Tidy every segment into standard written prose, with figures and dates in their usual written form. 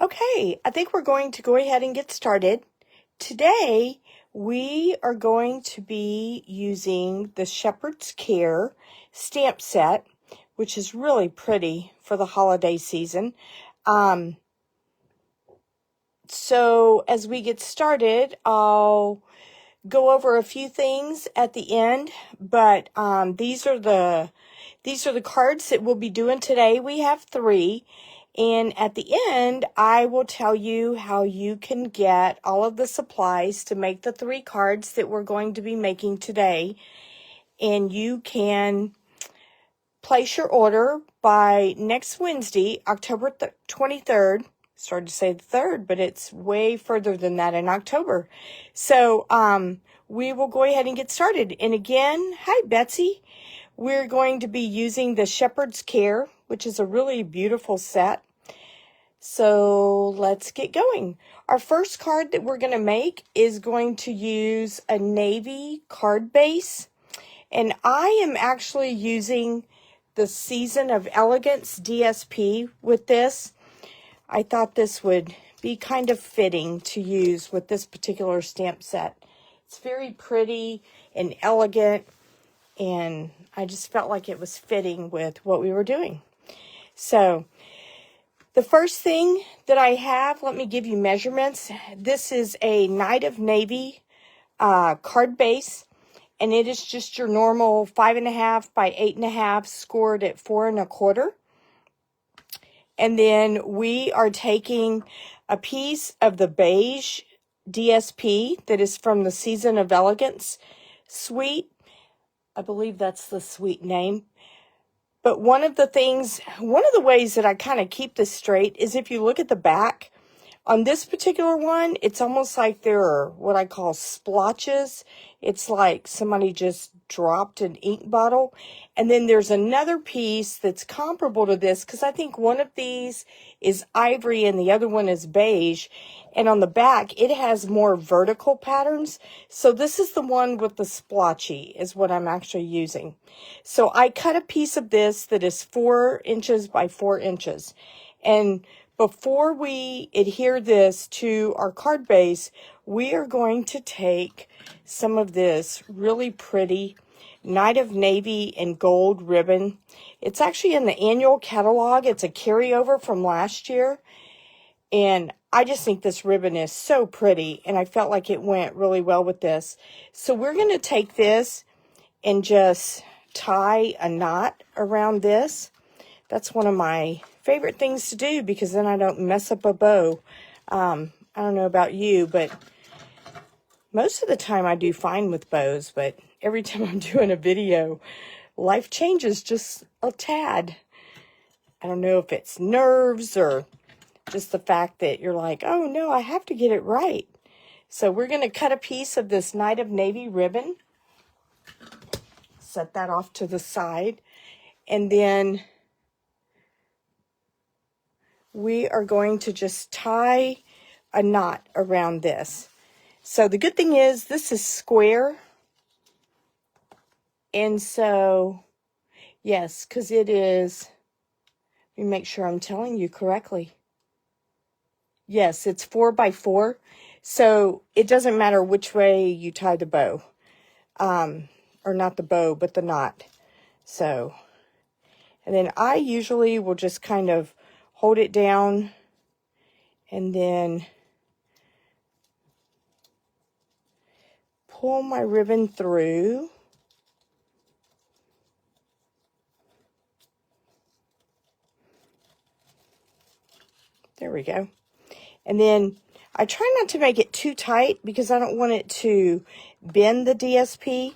Okay, I think we're going to go ahead and get started. Today, we are going to be using the Shepherd's Care stamp set, which is really pretty for the holiday season. So as we get started, I'll go over a few things at the end, but these are the cards that we'll be doing today. We have 3. And at the end, I will tell you how you can get all of the supplies to make the 3 cards that we're going to be making today. And you can place your order by next Wednesday, October 23rd. Started to say the 3rd, but it's way further than that in October. So we will go ahead and get started. And again, hi, Betsy. We're going to be using the Shepherd's Care, which is a really beautiful set. So let's get going. Our first card that we're going to make is going to use a navy card base. And I am actually using the Season of Elegance DSP with this. I thought this would be kind of fitting to use with this particular stamp set. It's very pretty and elegant, and I just felt like it was fitting with what we were doing. So the first thing that I have, let me give you measurements. This is a Night of Navy card base, and it is just your normal 5.5 by 8.5 scored at 4 1/4. And then we are taking a piece of the beige DSP that is from the Season of Elegance suite. I believe that's the suite name. But one of the ways that I kind of keep this straight is if you look at the back, on this particular one, it's almost like there are what I call splotches. It's like somebody just dropped an ink bottle. And then there's another piece that's comparable to this, because I think one of these is ivory and the other one is beige. And on the back, it has more vertical patterns. So this is the one with the splotchy is what I'm actually using. So I cut a piece of this that is 4 inches by 4 inches. And before we adhere this to our card base, we are going to take some of this really pretty Night of Navy and Gold ribbon. It's actually in the annual catalog. It's a carryover from last year. And I just think this ribbon is so pretty, and I felt like it went really well with this. So we're going to take this and just tie a knot around this. That's one of my favorite things to do, because then I don't mess up a bow. I don't know about you, but most of the time I do fine with bows, but every time I'm doing a video, life changes just a tad. I don't know if it's nerves or just the fact that you're like, oh no, I have to get it right. So we're going to cut a piece of this Night of Navy ribbon. Set that off to the side. And then we are going to just tie a knot around this. So the good thing is this is square. And so, yes, because it is, let me make sure I'm telling you correctly. Yes, it's 4 by 4. So it doesn't matter which way you tie the bow. Or not the bow, but the knot. So, and then I usually will just kind of hold it down and then pull my ribbon through. There we go. And then I try not to make it too tight because I don't want it to bend the DSP.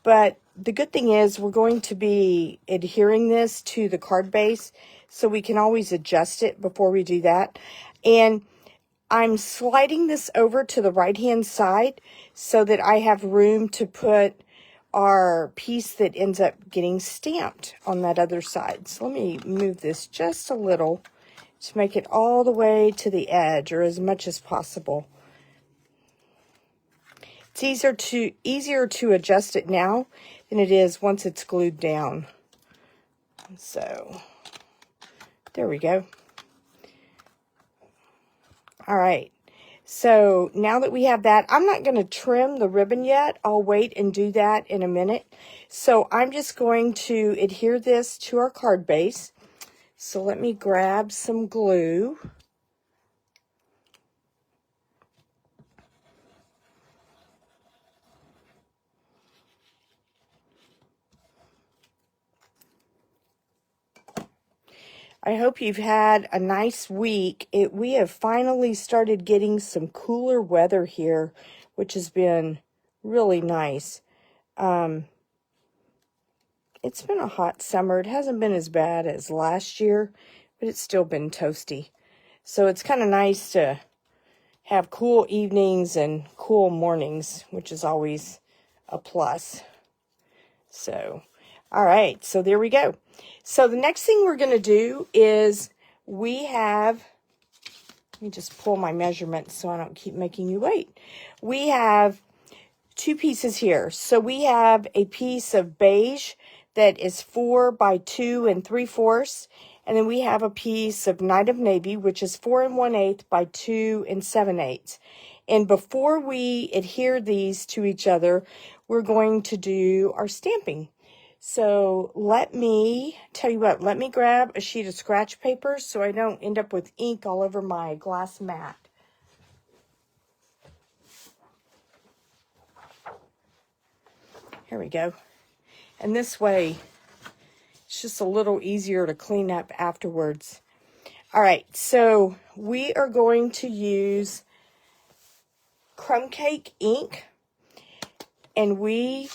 But the good thing is we're going to be adhering this to the card base, so we can always adjust it before we do that. And I'm sliding this over to the right-hand side so that I have room to put our piece that ends up getting stamped on that other side. So let me move this just a little to make it all the way to the edge, or as much as possible. It's easier to adjust it now than it is once it's glued down. So there we go. All right. So now that we have that, I'm not going to trim the ribbon yet. I'll wait and do that in a minute. So I'm just going to adhere this to our card base. So let me grab some glue. I hope you've had a nice week. We have finally started getting some cooler weather here, which has been really nice. It's been a hot summer. It hasn't been as bad as last year, but it's still been toasty. So it's kind of nice to have cool evenings and cool mornings, which is always a plus. So, all right, so there we go. So the next thing we're going to do is let me just pull my measurements so I don't keep making you wait. We have two pieces here. So we have a piece of beige that is 4 by 2 3/4, and then we have a piece of Night of Navy, which is 4 1/8 by 2 7/8. And before we adhere these to each other, we're going to do our stamping. So let me grab a sheet of scratch paper so I don't end up with ink all over my glass mat. Here we go. And this way, it's just a little easier to clean up afterwards. All right, so we are going to use crumb cake ink, and we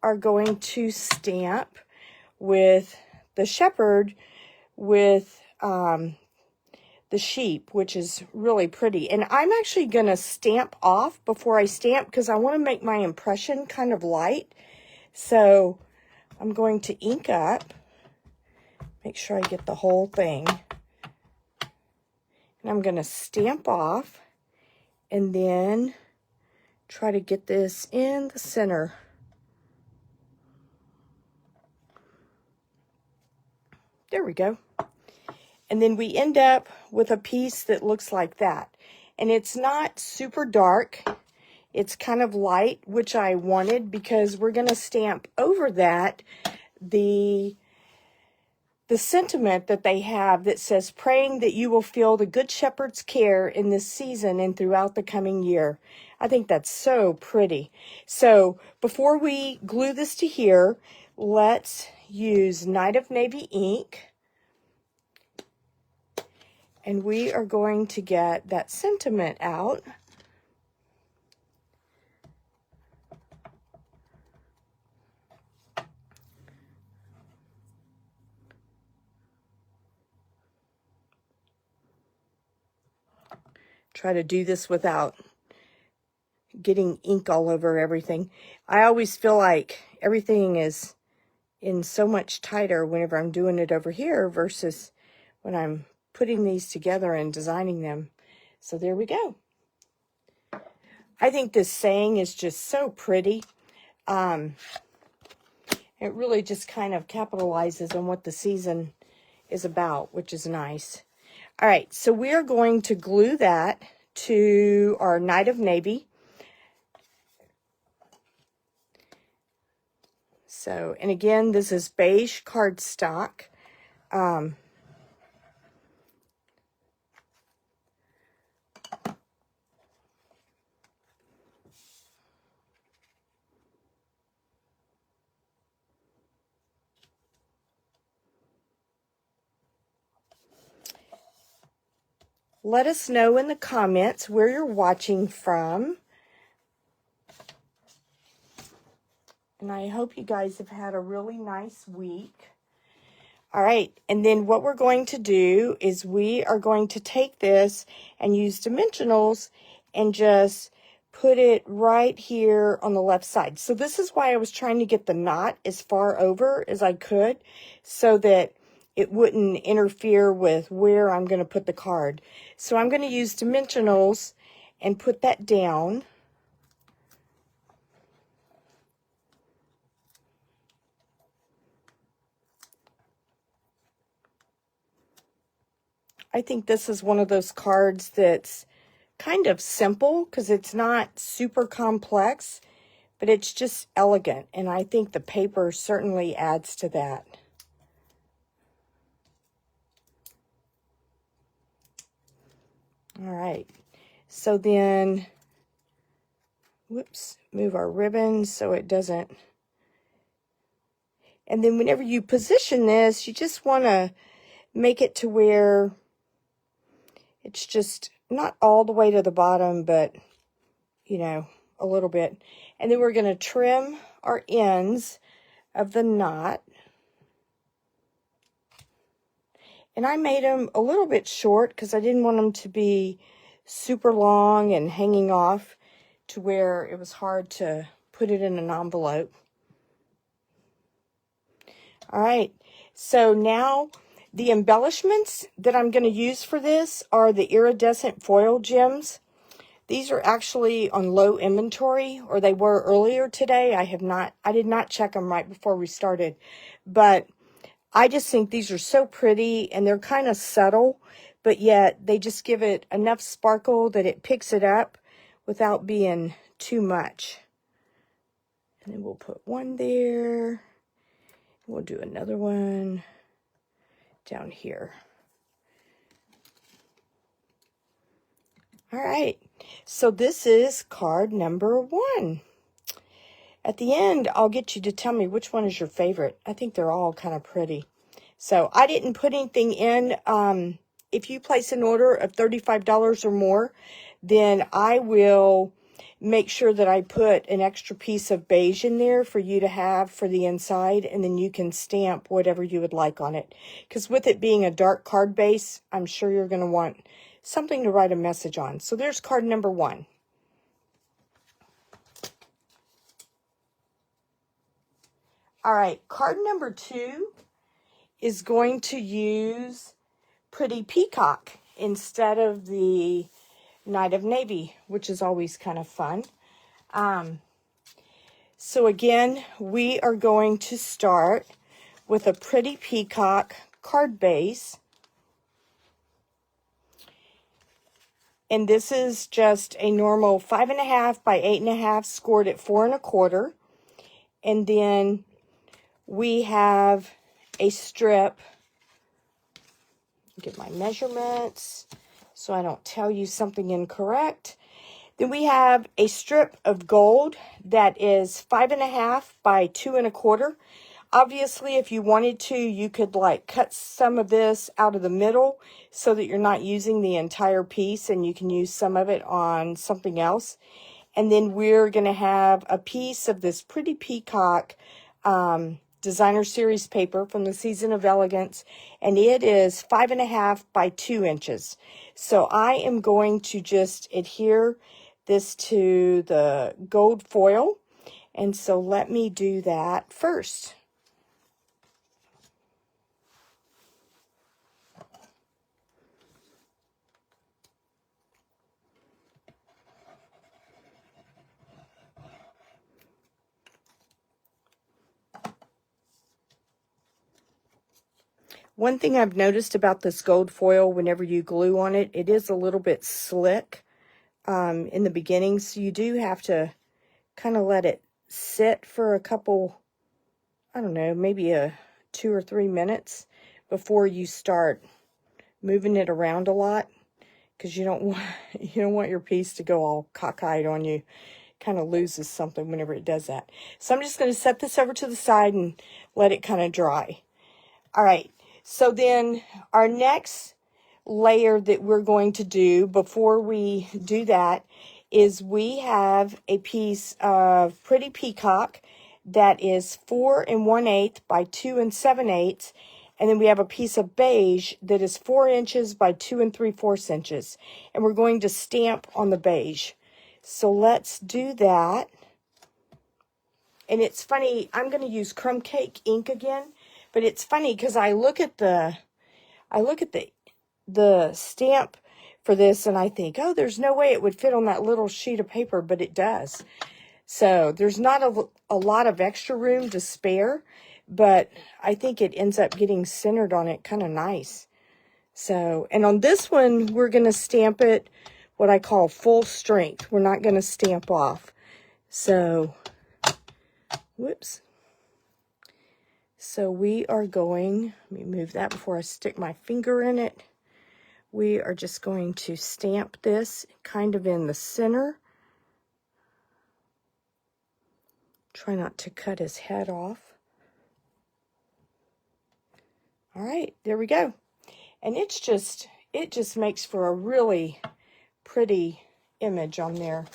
are going to stamp with the shepherd with the sheep, which is really pretty. And I'm actually going to stamp off before I stamp because I want to make my impression kind of light. So I'm going to ink up, make sure I get the whole thing. And I'm going to stamp off and then try to get this in the center. There we go. And then we end up with a piece that looks like that. And it's not super dark. It's kind of light, which I wanted because we're going to stamp over that the sentiment that they have that says, praying that you will feel the Good Shepherd's care in this season and throughout the coming year. I think that's so pretty. So before we glue this to here, let's use Night of Navy ink. And we are going to get that sentiment out. Try to do this without getting ink all over everything. I always feel like everything is in so much tighter whenever I'm doing it over here versus when I'm putting these together and designing them. So there we go. I think this saying is just so pretty. It really just kind of capitalizes on what the season is about, which is nice. All right, so we're going to glue that to our Night of Navy. So, and again, this is beige cardstock. Let us know in the comments where you're watching from. And I hope you guys have had a really nice week. All right, and then what we're going to do is we are going to take this and use dimensionals and just put it right here on the left side. So this is why I was trying to get the knot as far over as I could so that it wouldn't interfere with where I'm going to put the card. So I'm going to use dimensionals and put that down. I think this is one of those cards that's kind of simple because it's not super complex, but it's just elegant. And I think the paper certainly adds to that. All right. So then, whoops, move our ribbon so it doesn't. And then whenever you position this, you just want to make it to where it's just not all the way to the bottom, but, you know, a little bit. And then we're going to trim our ends of the knot. And I made them a little bit short because I didn't want them to be super long and hanging off to where it was hard to put it in an envelope. All right, so now the embellishments that I'm going to use for this are the Iridescent Foil Gems. These are actually on low inventory, or they were earlier today. I did not check them right before we started, but I just think these are so pretty, and they're kind of subtle, but yet they just give it enough sparkle that it picks it up without being too much. And then we'll put one there. We'll do another one down here. All right, so this is card number 1. At the end, I'll get you to tell me which one is your favorite. I think they're all kind of pretty. So I didn't put anything in. If you place an order of $35 or more, then I will make sure that I put an extra piece of beige in there for you to have for the inside, and then you can stamp whatever you would like on it. Because with it being a dark card base, I'm sure you're going to want something to write a message on. So there's card number 1. All right, card number 2 is going to use Pretty Peacock instead of the Night of Navy, which is always kind of fun. So again, we are going to start with a Pretty Peacock card base. And this is just a normal 5.5 by 8.5 scored at 4 1/4. And then we have a strip. Get my measurements so I don't tell you something incorrect. Then we have a strip of gold that is 5.5 by 2 1/4. Obviously, if you wanted to, you could like cut some of this out of the middle so that you're not using the entire piece, and you can use some of it on something else. And then we're going to have a piece of this Pretty Peacock designer series paper from the Season of Elegance, and it is 5.5 by 2 inches. So I am going to just adhere this to the gold foil, and so let me do that first. One thing I've noticed about this gold foil, whenever you glue on it, it is a little bit slick in the beginning. So you do have to kind of let it sit for a couple, I don't know, maybe 2 or 3 minutes before you start moving it around a lot. Because you don't want your piece to go all cockeyed on you. Kind of loses something whenever it does that. So I'm just going to set this over to the side and let it kind of dry. All right. So then our next layer that we're going to do before we do that is we have a piece of Pretty Peacock that is 4 1/8 by 2 7/8. And then we have a piece of beige that is 4 inches by 2 3/4 inches. And we're going to stamp on the beige. So let's do that. And it's funny, I'm going to use crumb cake ink again. But it's funny because I look at the stamp for this and I think, oh, there's no way it would fit on that little sheet of paper, but it does. So there's not a lot of extra room to spare, but I think it ends up getting centered on it kind of nice. So, and on this one, we're going to stamp it what I call full strength. We're not going to stamp off. So, whoops. So we are going, let me move that before I stick my finger in it. We are just going to stamp this kind of in the center. Try not to cut his head off. All right, there we go. And it just makes for a really pretty image on there.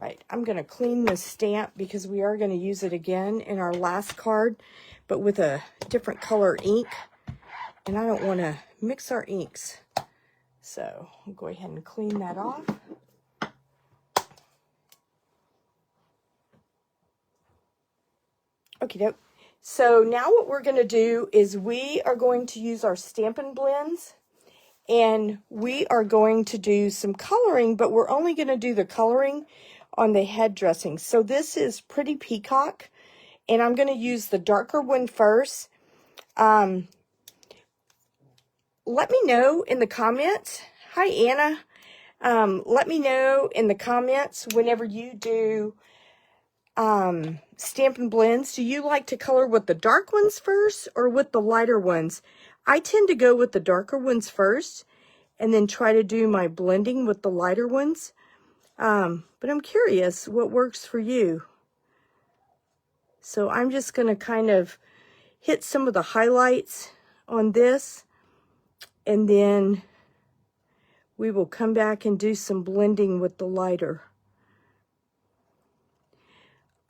All right, I'm going to clean this stamp because we are going to use it again in our last card, but with a different color ink. And I don't want to mix our inks. So I'll go ahead and clean that off. Okie doke. So now what we're going to do is we are going to use our Stampin' blends, and we are going to do some coloring, but we're only going to do the coloring on the head dressing. So this is Pretty Peacock, and I'm going to use the darker one first. Let me know in the comments. Hi, Anna. Let me know in the comments whenever you do Stampin' blends. Do you like to color with the dark ones first or with the lighter ones? I tend to go with the darker ones first and then try to do my blending with the lighter ones. But I'm curious what works for you. So I'm just going to kind of hit some of the highlights on this, and then we will come back and do some blending with the lighter.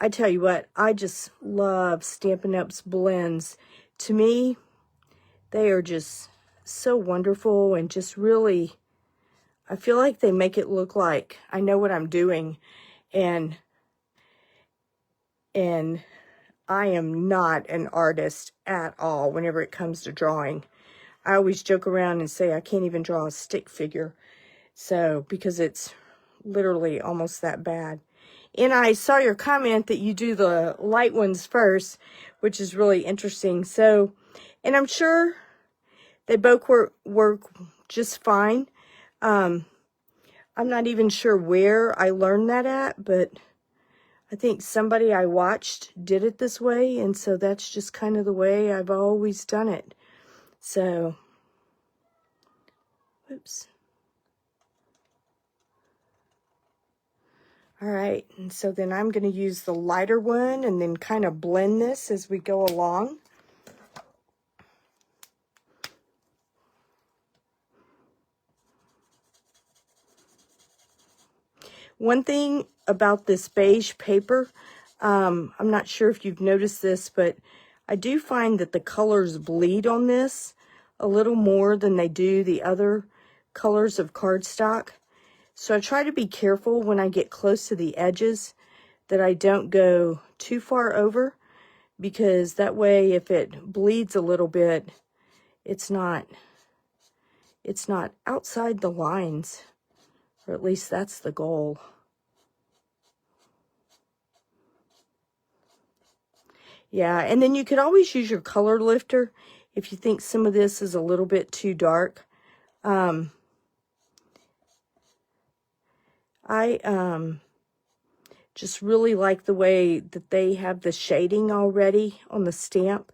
I tell you what, I just love Stampin' Up's blends. To me, they are just so wonderful and just really, I feel like they make it look like I know what I'm doing. And I am not an artist at all whenever it comes to drawing. I always joke around and say I can't even draw a stick figure. So, because it's literally almost that bad. And I saw your comment that you do the light ones first, which is really interesting. So, and I'm sure they both work just fine. I'm not even sure where I learned that at, but I think somebody I watched did it this way, and so that's just kind of the way I've always done it. So, whoops. All right, and so then I'm going to use the lighter one and then kind of blend this as we go along. One thing about this beige paper, I'm not sure if you've noticed this, but I do find that the colors bleed on this a little more than they do the other colors of cardstock. So I try to be careful when I get close to the edges that I don't go too far over, because that way if it bleeds a little bit, it's not outside the lines, or at least that's the goal. Yeah, and then you could always use your color lifter if you think some of this is a little bit too dark. I just really like the way that they have the shading already on the stamp,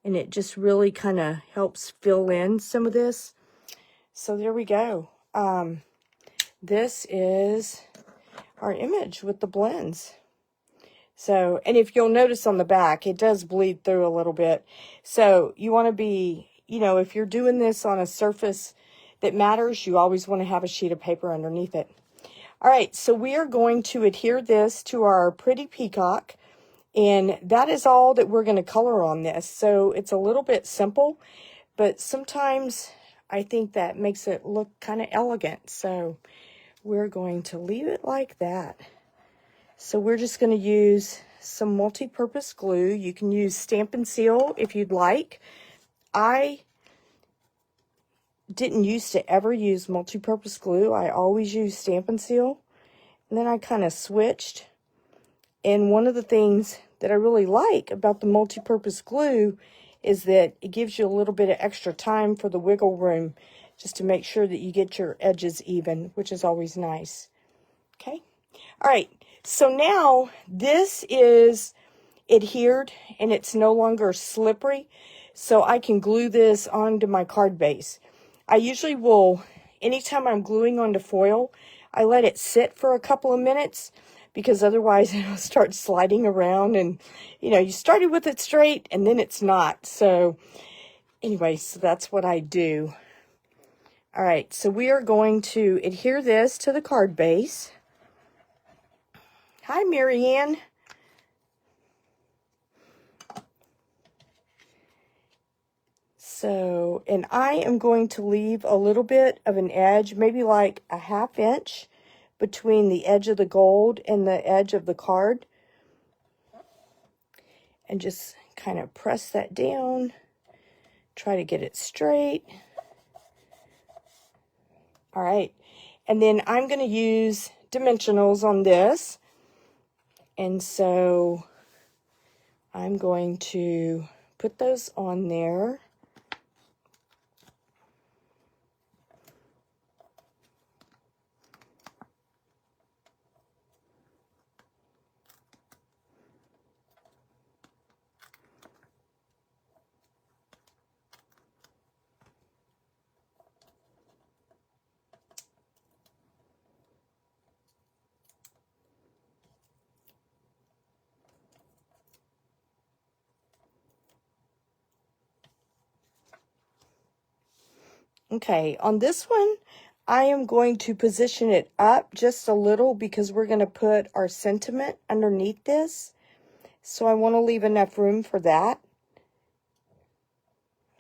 and it just really kind of helps fill in some of this. So there we go. This is our image with the blends. So, and if you'll notice on the back, it does bleed through a little bit. So you want to be, you know, if you're doing this on a surface that matters, you always want to have a sheet of paper underneath it. All right, so we are going to adhere this to our Pretty Peacock, and that is all that we're going to color on this. So it's a little bit simple, but sometimes I think that makes it look kind of elegant. So we're going to leave it like that. So we're just going to use some multi-purpose glue. You can use Stampin' Seal if you'd like. I didn't used to ever use multi-purpose glue. I always use Stampin' Seal. And then I kind of switched. And one of the things that I really like about the multi-purpose glue is that it gives you a little bit of extra time for the wiggle room just to make sure that you get your edges even, which is always nice. Okay. All right. So now this is adhered and it's no longer slippery, so I can glue this onto my card base. I usually will, anytime I'm gluing onto foil, I let it sit for a couple of minutes, because otherwise it'll start sliding around, and you know, you started with it straight and then it's not. So anyway, so that's what I do. All right, so we are going to adhere this to the card base. Hi, Marianne. So, and I am going to leave a little bit of an edge, maybe like a 1/2 inch between the edge of the gold and the edge of the card. And just kind of press that down, try to get it straight. All right, and then I'm going to use dimensionals on this. And so I'm going to put those on there. Okay, on this one, I am going to position it up just a little because we're going to put our sentiment underneath this. So I want to leave enough room for that.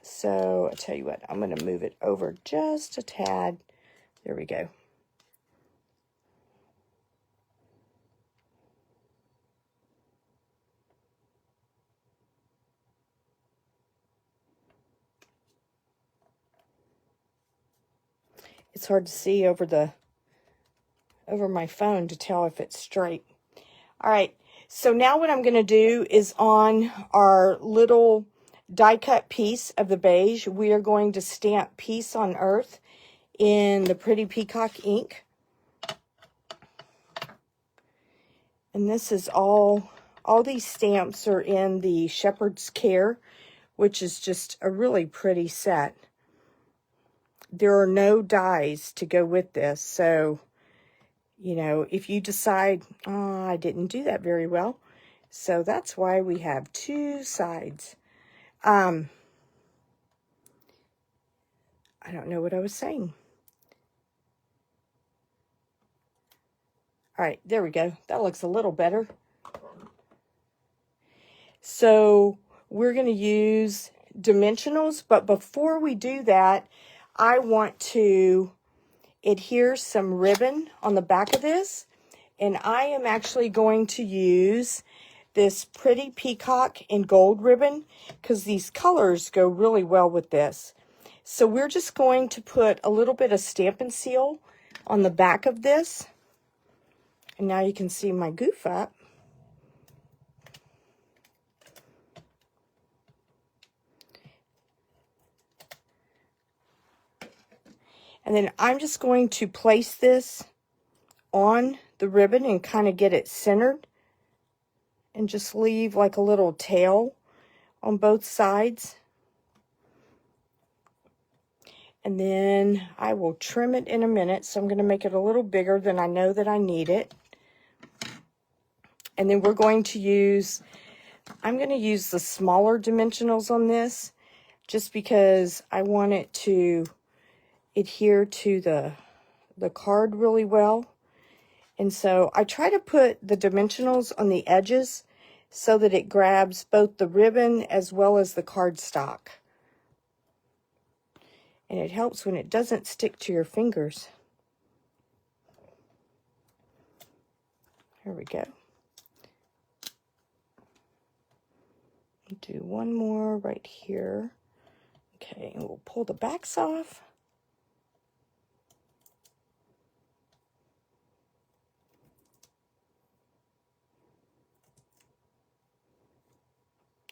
So I tell you what, I'm going to move it over just a tad. There we go. It's hard to see over my phone to tell if it's straight. All right, so now what I'm going to do is on our little die cut piece of the beige, we are going to stamp Peace on Earth in the Pretty Peacock ink. And this is all these stamps are in the Shepherd's Care, which is just a really pretty set. There are no dies to go with this, so, you know, if you decide, oh, I didn't do that very well, so that's why we have 2 sides. I don't know what I was saying. All right, there we go. That looks a little better. So we're going to use dimensionals, but before we do that, I want to adhere some ribbon on the back of this, and I am actually going to use this Pretty Peacock in gold ribbon because these colors go really well with this. So we're just going to put a little bit of Stampin' Seal on the back of this, and now you can see my goof up. And then I'm just going to place this on the ribbon and kind of get it centered. And just leave like a little tail on both sides. And then I will trim it in a minute. So I'm going to make it a little bigger than I know that I need it. And then we're going to use, I'm going to use the smaller dimensionals on this, just because I want it to adhere to the card really well. And so I try to put the dimensionals on the edges so that it grabs both the ribbon as well as the cardstock. And it helps when it doesn't stick to your fingers. There we go. Do one more right here. Okay, and we'll pull the backs off.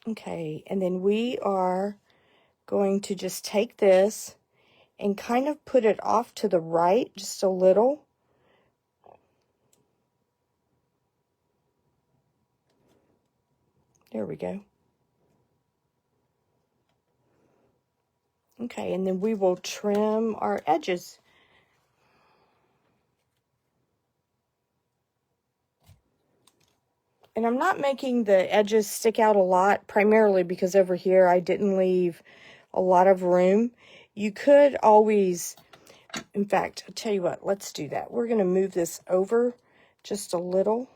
Okay, and then we are going to just take this and kind of put it off to the right just a little. There we go. Okay, and then we will trim our edges. And I'm not making the edges stick out a lot, primarily because over here I didn't leave a lot of room. You could always, in fact, I'll tell you what, let's do that. We're going to move this over just a little.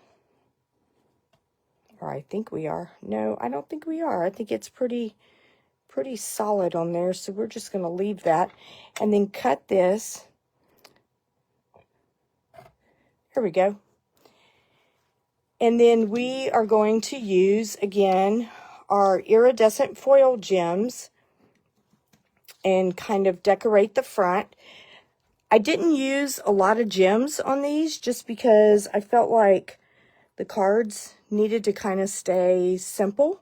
Or I think we are. No, I don't think we are. I think it's pretty solid on there, so we're just going to leave that. And then cut this. Here we go. And then we are going to use, again, our Iridescent Foil Gems and kind of decorate the front. I didn't use a lot of gems on these just because I felt like the cards needed to kind of stay simple.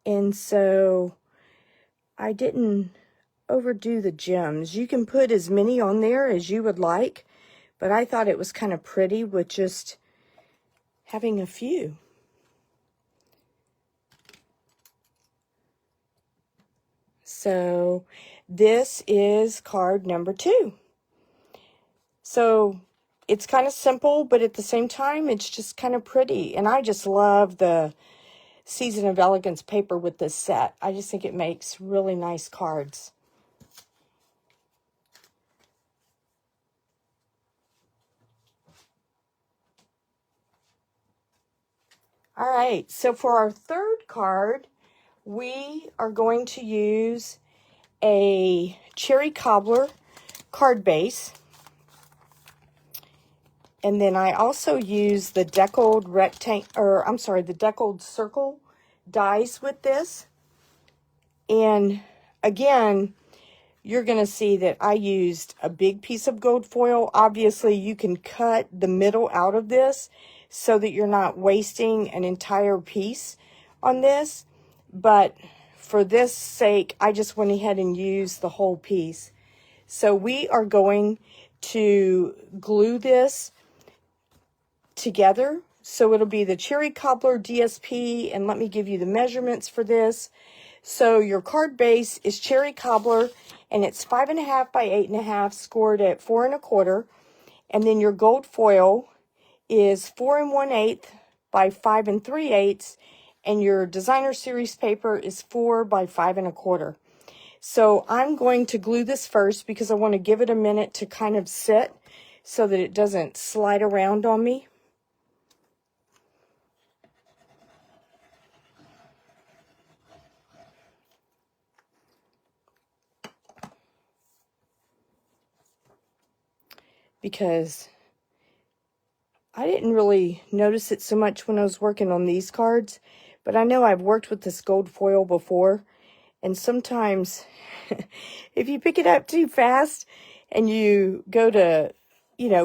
And so I didn't overdo the gems. You can put as many on there as you would like, but I thought it was kind of pretty with just having a few. So this is card number 2. So it's kind of simple, but at the same time, it's just kind of pretty. And I just love the Season of Elegance paper with this set. I just think it makes really nice cards. All right, so for our third card, we are going to use a Cherry Cobbler card base. And then I also use the deckled the deckled circle dies with this. And again, you're going to see that I used a big piece of gold foil. Obviously, you can cut the middle out of this so that you're not wasting an entire piece on this. But for this sake, I just went ahead and used the whole piece. So we are going to glue this together. So it'll be the Cherry Cobbler DSP, and let me give you the measurements for this. So your card base is Cherry Cobbler, and it's 5.5 by 8.5, scored at 4 1/4. And then your gold foil is 4 1/8 by 5 3/8, and your designer series paper is 4 by 5 1/4. So I'm going to glue this first because I want to give it a minute to kind of sit so that it doesn't slide around on me. Because I didn't really notice it so much when I was working on these cards, but I know I've worked with this gold foil before, and sometimes if you pick it up too fast and you go to,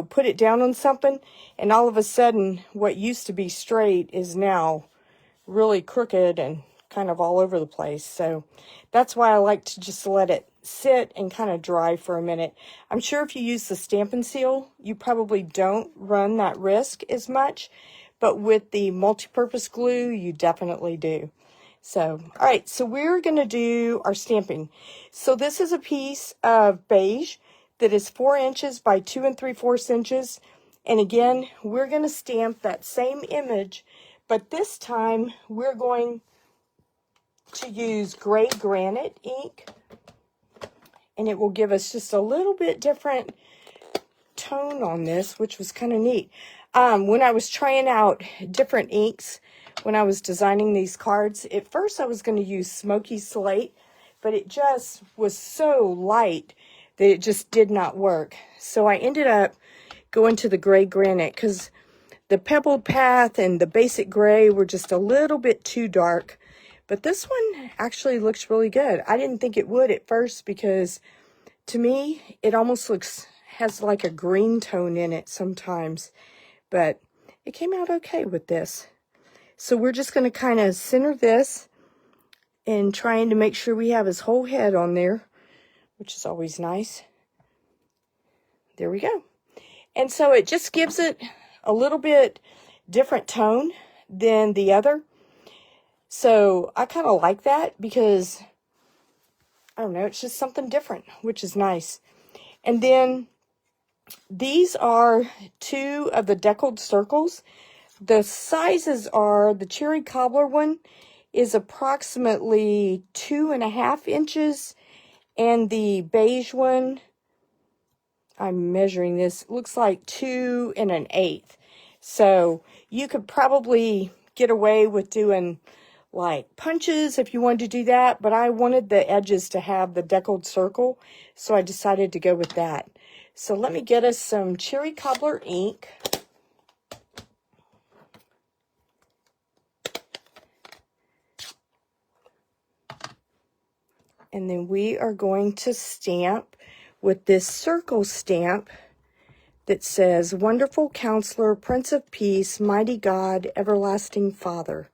put it down on something, and all of a sudden what used to be straight is now really crooked and kind of all over the place. So that's why I like to just let it sit and kind of dry for a minute. I'm sure if you use the Stampin' Seal, you probably don't run that risk as much, but with the multi-purpose glue, you definitely do. So, all right, so we're going to do our stamping. So this is a piece of beige that is 4 inches by 2 3/4 inches. And again, we're going to stamp that same image, but this time we're going to use gray granite ink, and it will give us just a little bit different tone on this, which was kind of neat. When I was trying out different inks, when I was designing these cards, at first I was going to use smoky slate, but it just was so light that it just did not work. So I ended up going to the gray granite because the pebbled path and the basic gray were just a little bit too dark. But this one actually looks really good. I didn't think it would at first because to me, it almost has like a green tone in it sometimes. But it came out okay with this. So we're just going to kind of center this and trying to make sure we have his whole head on there, which is always nice. There we go. And so it just gives it a little bit different tone than the other. So I kind of like that because, I don't know, it's just something different, which is nice. And then these are 2 of the deckled circles. The sizes are, the cherry cobbler one is approximately 2.5 inches, and the beige one, I'm measuring this, looks like 2 1/8. So you could probably get away with doing like punches if you wanted to do that, but I wanted the edges to have the deckled circle, so I decided to go with that. So let me get us some cherry cobbler ink. And then we are going to stamp with this circle stamp that says, Wonderful Counselor, Prince of Peace, Mighty God, Everlasting Father.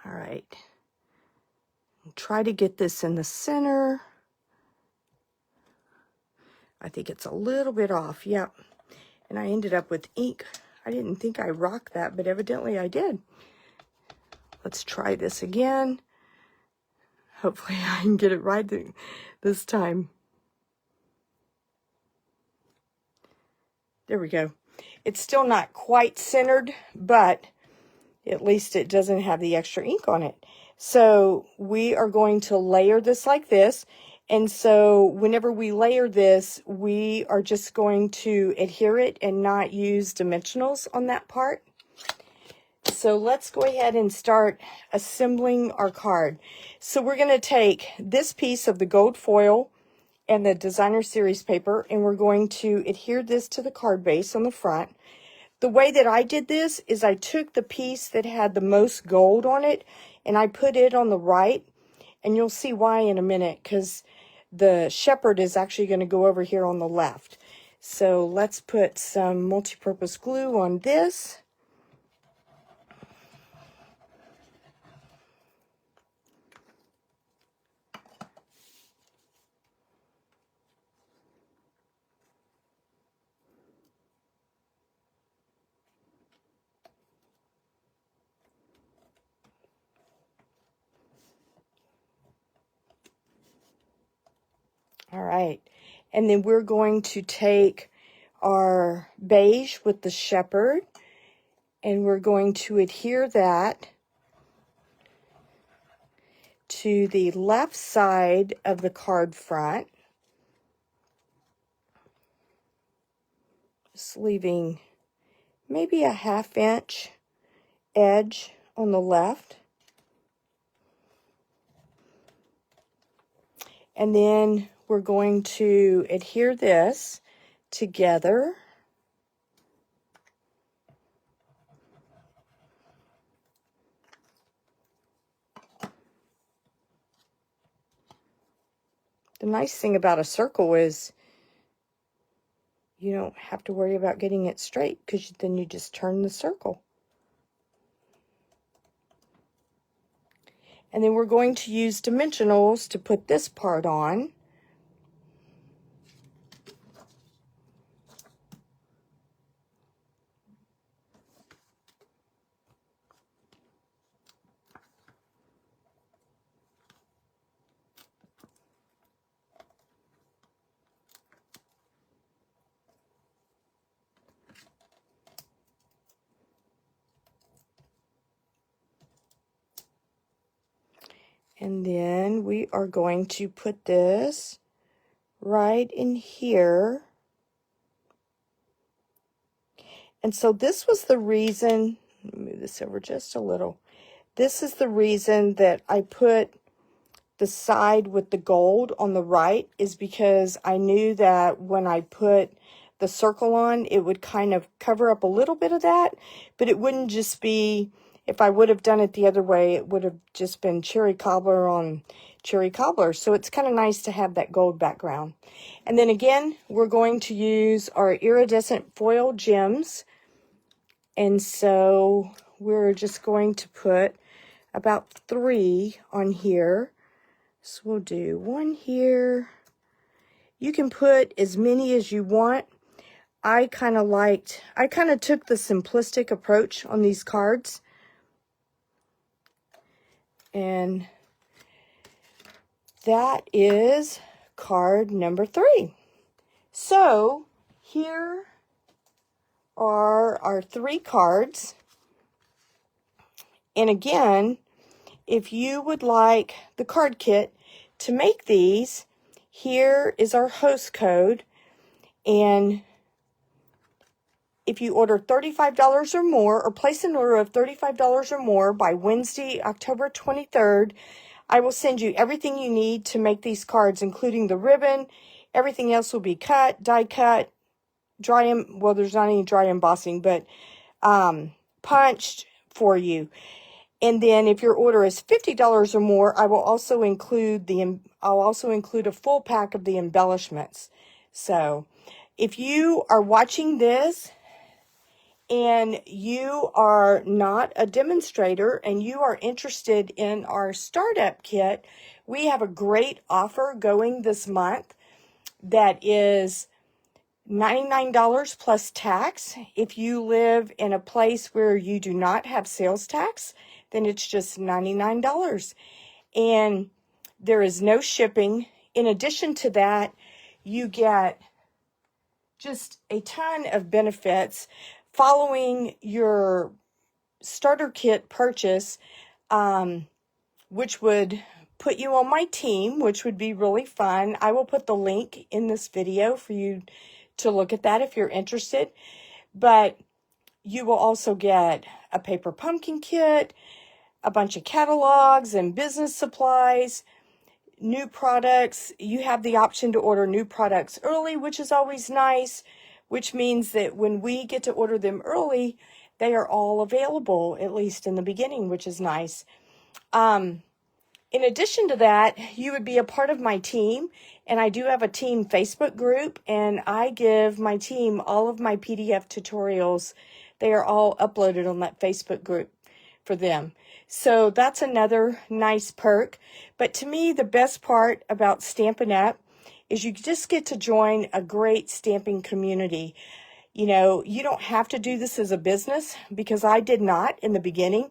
All right. Try to get this in the center. I think it's a little bit off. Yep. And I ended up with ink. I didn't think I rocked that, but evidently I did. Let's try this again. Hopefully I can get it right this time. There we go. It's still not quite centered, but at least it doesn't have the extra ink on it. So we are going to layer this like this. And so whenever we layer this, we are just going to adhere it and not use dimensionals on that part. So let's go ahead and start assembling our card. So we're going to take this piece of the gold foil and the designer series paper, and we're going to adhere this to the card base on the front. The way that I did this is I took the piece that had the most gold on it and I put it on the right, and you'll see why in a minute, because the shepherd is actually going to go over here on the left. So let's put some multi-purpose glue on this. All right, and then we're going to take our beige with the shepherd, and we're going to adhere that to the left side of the card front. Just leaving maybe a 1/2 inch edge on the left. And then we're going to adhere this together. The nice thing about a circle is you don't have to worry about getting it straight, because then you just turn the circle. And then we're going to use dimensionals to put this part on. And then we are going to put this right in here. And so this was the reason, let me move this over just a little. This is the reason that I put the side with the gold on the right, is because I knew that when I put the circle on, it would kind of cover up a little bit of that, but it wouldn't just be, if I would have done it the other way, it would have just been cherry cobbler on cherry cobbler. So it's kind of nice to have that gold background. And then again, we're going to use our Iridescent Foil Gems. And so we're just going to put about 3 on here. So we'll do one here. You can put as many as you want. I kind of took the simplistic approach on these cards. And that is card number 3. So here are our 3 cards. And again, if you would like the card kit to make these, here is our host code. And if you order $35 or more, or place an order of $35 or more by Wednesday, October 23rd, I will send you everything you need to make these cards, including the ribbon. Everything else will be cut, die cut, well, there's not any dry embossing, but punched for you. And then if your order is $50 or more, I will also include a full pack of the embellishments. So if you are watching this and you are not a demonstrator and you are interested in our startup kit, we have a great offer going this month that is $99 plus tax. If you live in a place where you do not have sales tax, then it's just $99. And there is no shipping. In addition to that, you get just a ton of benefits following your starter kit purchase, which would put you on my team, which would be really fun. I will put the link in this video for you to look at that if you're interested. But you will also get a paper pumpkin kit, a bunch of catalogs and business supplies, new products. You have the option to order new products early, which is always nice, which means that when we get to order them early, they are all available, at least in the beginning, which is nice. In addition to that, you would be a part of my team, and I do have a team Facebook group, and I give my team all of my PDF tutorials. They are all uploaded on that Facebook group for them. So that's another nice perk. But to me, the best part about Stampin' Up! Is you just get to join a great stamping community. You know, you don't have to do this as a business, because I did not in the beginning.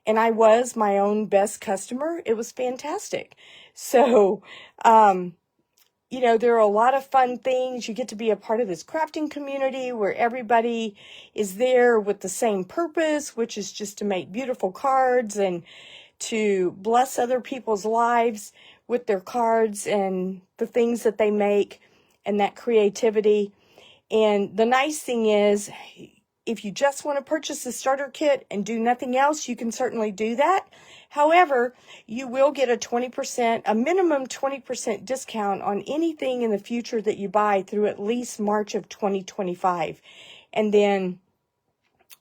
And I was my own best customer. It was fantastic. So, you know, there are a lot of fun things. You get to be a part of this crafting community where everybody is there with the same purpose, which is just to make beautiful cards and to bless other people's lives with their cards and the things that they make and that creativity. And the nice thing is, if you just want to purchase the starter kit and do nothing else, you can certainly do that. However, you will get a minimum 20% discount on anything in the future that you buy through at least March of 2025. And then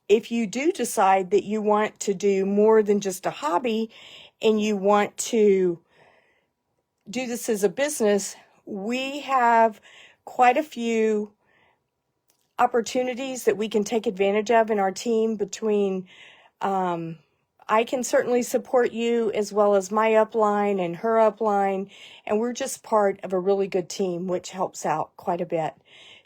if you do decide that you want to do more than just a hobby and you want to do this as a business, we have quite a few opportunities that we can take advantage of in our team between I can certainly support you as well as my upline and her upline, and we're just part of a really good team, which helps out quite a bit.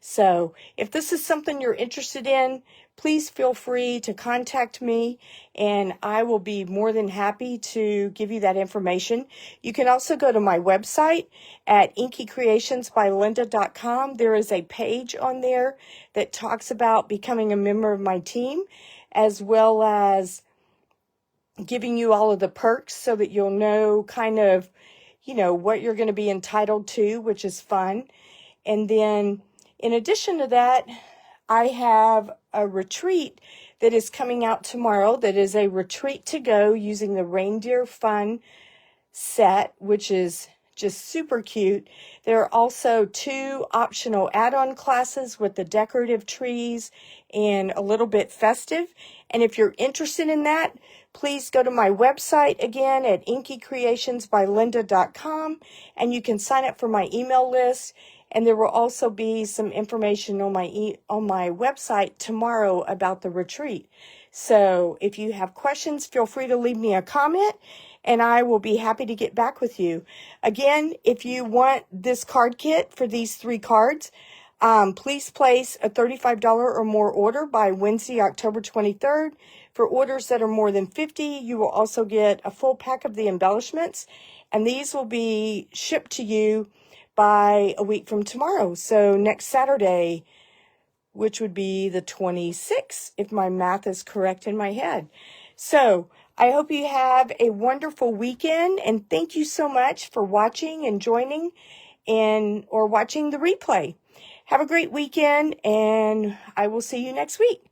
So if this is something you're interested in, please feel free to contact me, and I will be more than happy to give you that information. You can also go to my website at inkycreationsbylinda.com. There is a page on there that talks about becoming a member of my team, as well as giving you all of the perks so that you'll know kind of, you know, what you're going to be entitled to, which is fun. And then in addition to that, I have a retreat that is coming out tomorrow that is a retreat to go using the Reindeer Fun set, which is just super cute. There are also 2 optional add-on classes with the decorative trees and a little bit festive. And if you're interested in that, please go to my website again at inkycreationsbylinda.com, and you can sign up for my email list. And there will also be some information on my website tomorrow about the retreat. So if you have questions, feel free to leave me a comment, and I will be happy to get back with you. Again, if you want this card kit for these 3 cards, please place a $35 or more order by Wednesday, October 23rd. For orders that are more than 50, you will also get a full pack of the embellishments, and these will be shipped to you by a week from tomorrow. So next Saturday, which would be the 26th, if my math is correct in my head. So I hope you have a wonderful weekend, and thank you so much for watching and joining or watching the replay. Have a great weekend, and I will see you next week.